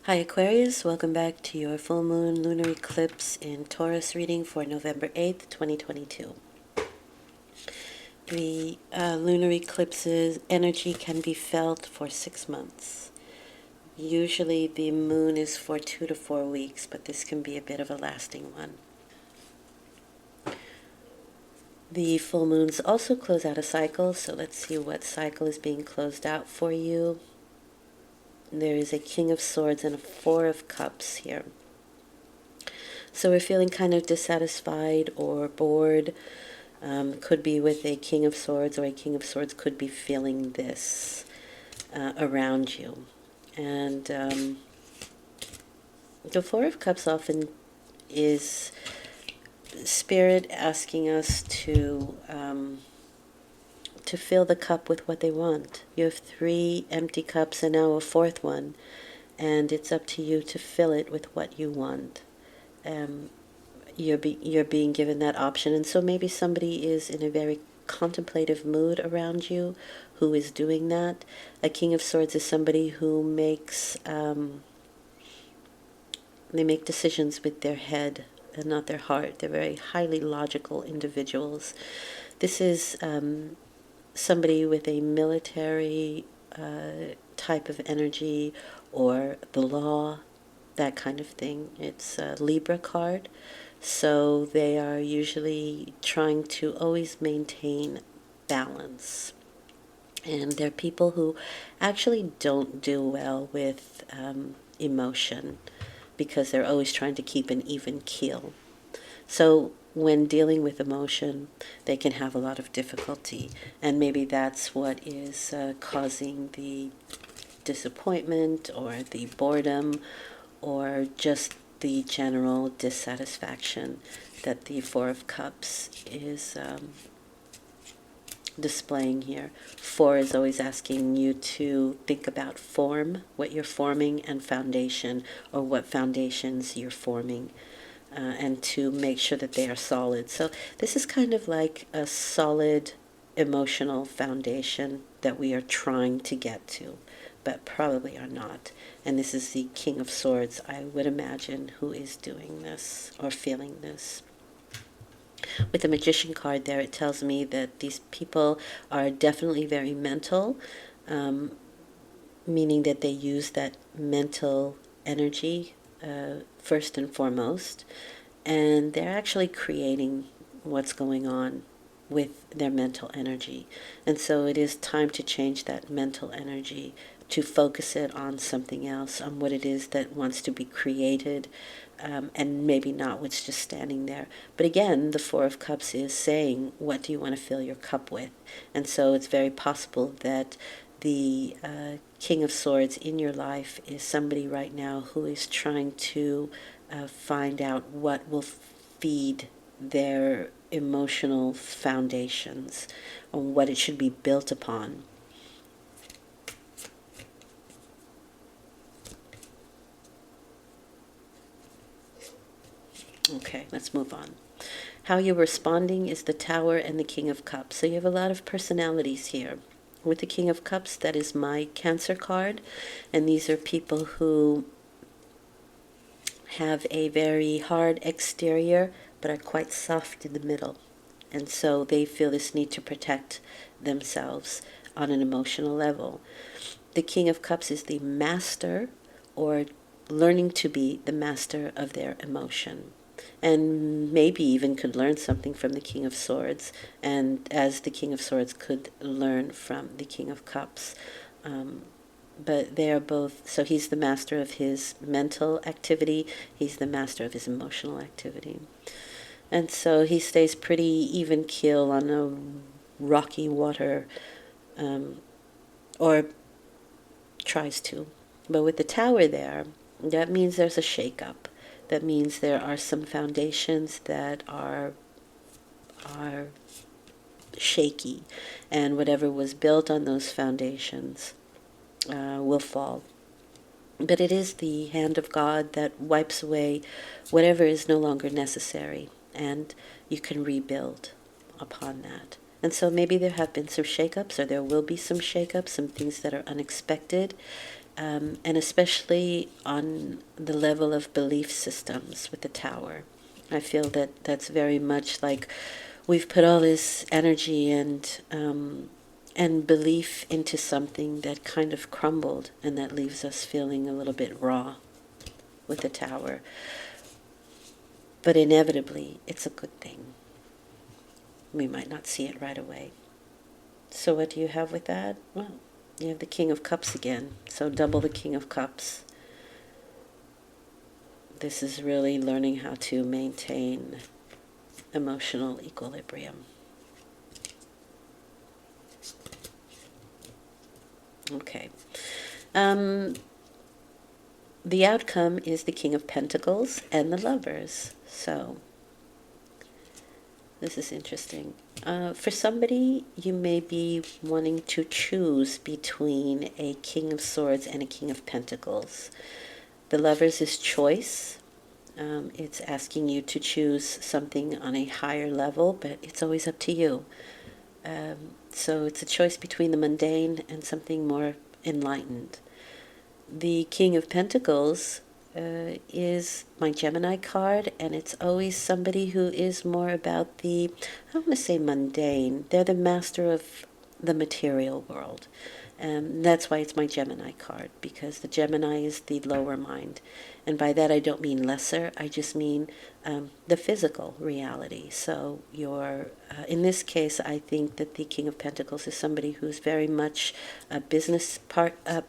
Hi Aquarius, welcome back to your full moon lunar eclipse in Taurus reading for November 8th, 2022. The lunar eclipse's energy can be felt for 6 months. Usually the moon is for 2 to 4 weeks, but this can be a bit of a lasting one. The full moons also close out a cycle, so let's see what cycle is being closed out for you. There is a King of Swords and a Four of Cups here. So we're feeling kind of dissatisfied or bored. Could be with a King of Swords, or a King of Swords could be feeling this around you. And the Four of Cups often is Spirit asking us to fill the cup with what they want. You have 3 empty cups and now a 4th one, and it's up to you to fill it with what you want. You're being given that option, and so maybe somebody is in a very contemplative mood around you who is doing that. A King of Swords is somebody who makes they make decisions with their head and not their heart. They're very highly logical individuals. This is somebody with a military type of energy, or the law, that kind of thing. It's a Libra card. So they are usually trying to always maintain balance. And they're people who actually don't do well with emotion, because they're always trying to keep an even keel. So when dealing with emotion, they can have a lot of difficulty. And maybe that's what is causing the disappointment or the boredom, or just the general dissatisfaction that the Four of Cups is displaying here. 4 is always asking you to think about form, what you're forming, and foundation, or what foundations you're forming, and to make sure that they are solid. So this is kind of like a solid emotional foundation that we are trying to get to, but probably are not. And this is the King of Swords, I would imagine, who is doing this or feeling this. With the Magician card there, it tells me that these people are definitely very mental, meaning that they use that mental energy first and foremost, and they're actually creating what's going on with their mental energy. And so it is time to change that mental energy, to focus it on something else, on what it is that wants to be created, and maybe not what's just standing there. But again, the Four of Cups is saying, what do you want to fill your cup with? And so it's very possible that the King of Swords in your life is somebody right now who is trying to find out what will feed their emotional foundations, or what it should be built upon. Okay, let's move on. How you're responding is the Tower and the King of Cups. So you have a lot of personalities here. With the King of Cups, that is my Cancer card, and these are people who have a very hard exterior but are quite soft in the middle. And so they feel this need to protect themselves on an emotional level. The King of Cups is the master, or learning to be the master of their emotion, and maybe even could learn something from the King of Swords, and as the King of Swords could learn from the King of Cups. But they are both, so he's the master of his mental activity, he's the master of his emotional activity. And so he stays pretty even keel on a rocky water, or tries to. But with the Tower there, that means there's a shake-up. That means there are some foundations that are shaky, and whatever was built on those foundations will fall. But it is the hand of God that wipes away whatever is no longer necessary, and you can rebuild upon that. And so maybe there have been some shakeups, or there will be some shakeups, some things that are unexpected, and especially on the level of belief systems with the Tower. I feel that that's very much like we've put all this energy and belief into something that kind of crumbled, and that leaves us feeling a little bit raw with the Tower. But inevitably, it's a good thing. We might not see it right away. So what do you have with that? Well, you have the King of Cups again. So double the King of Cups. This is really learning how to maintain emotional equilibrium. Okay. The outcome is the King of Pentacles and the Lovers. So this is interesting. For somebody, you may be wanting to choose between a King of Swords and a King of Pentacles. The Lovers is choice. It's asking you to choose something on a higher level, but it's always up to you. So it's a choice between the mundane and something more enlightened. The King of Pentacles is my Gemini card, and it's always somebody who is more about the, I don't want to say mundane, they're the master of the material world. That's why it's my Gemini card, because the Gemini is the lower mind. And by that I don't mean lesser, I just mean the physical reality. So in this case, I think that the King of Pentacles is somebody who's very much a business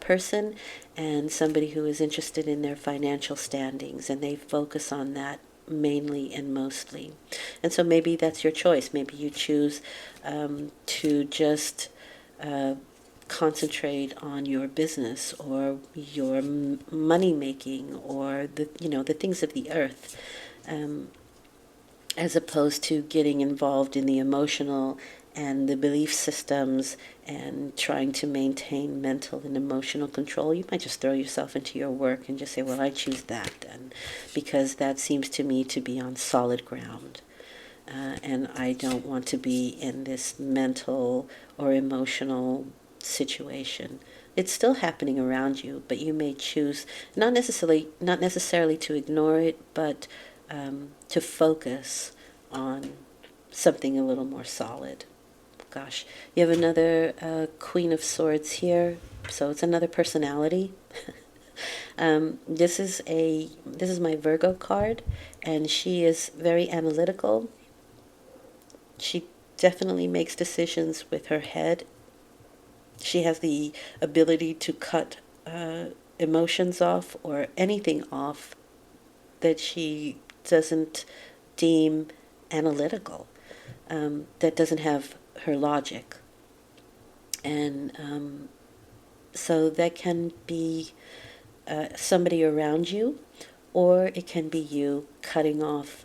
person, and somebody who is interested in their financial standings, and they focus on that mainly and mostly. And so maybe that's your choice. Maybe you choose to just concentrate on your business or your money making, or the things of the earth, as opposed to getting involved in the emotional and the belief systems and trying to maintain mental and emotional control. You might just throw yourself into your work and just say, well, I choose that then, because that seems to me to be on solid ground. And I don't want to be in this mental or emotional situation. It's still happening around you, but you may choose not necessarily to ignore it, but to focus on something a little more solid. Gosh, you have another Queen of Swords here, so it's another personality. This is my Virgo card, and she is very analytical. She definitely makes decisions with her head. She has the ability to cut emotions off, or anything off that she doesn't deem analytical, that doesn't have her logic. And so that can be somebody around you, or it can be you cutting off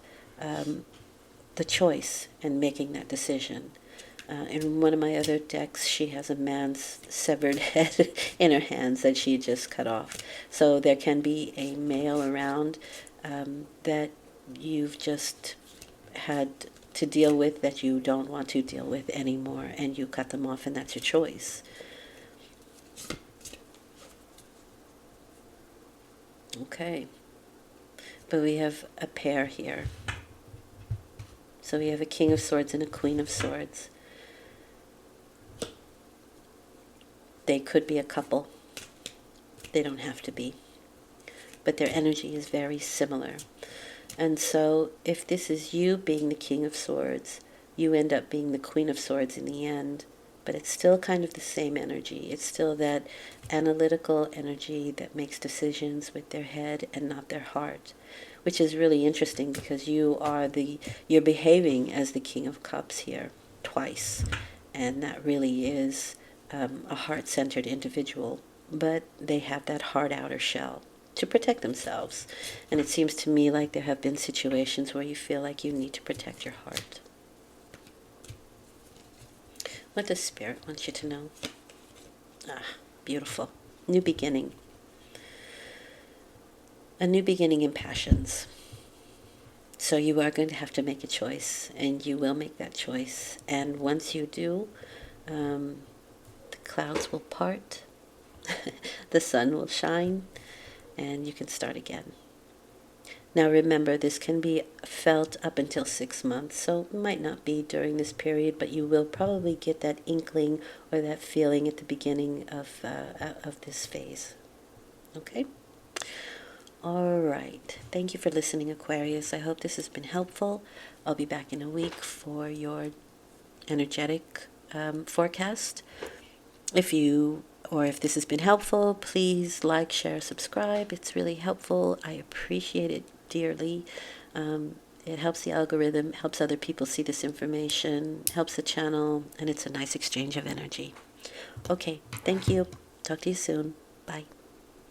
the choice and making that decision. In one of my other decks, she has a man's severed head in her hands that she just cut off. So there can be a male around that you've just had to deal with, that you don't want to deal with anymore, and you cut them off, and that's your choice. Okay. But we have a pair here. So we have a King of Swords and a Queen of Swords. They could be a couple. They don't have to be. But their energy is very similar. And so if this is you being the King of Swords, you end up being the Queen of Swords in the end. But it's still kind of the same energy. It's still that analytical energy that makes decisions with their head and not their heart, which is really interesting, because you're behaving as the King of Cups here twice, and that really is a heart-centered individual, but they have that hard outer shell to protect themselves. And it seems to me like there have been situations where you feel like you need to protect your heart. What does Spirit want you to know? Beautiful. New beginning. A new beginning in passions. So you are going to have to make a choice, and you will make that choice. And once you do, the clouds will part, the sun will shine and you can start again. Now remember, this can be felt up until 6 months, so it might not be during this period, but you will probably get that inkling or that feeling at the beginning of this phase. Okay? All right. Thank you for listening, Aquarius. I hope this has been helpful. I'll be back in a week for your energetic forecast. If this has been helpful, please like, share, subscribe. It's really helpful. I appreciate it dearly. It helps the algorithm, helps other people see this information, helps the channel, and it's a nice exchange of energy. Okay, thank you. Talk to you soon. Bye.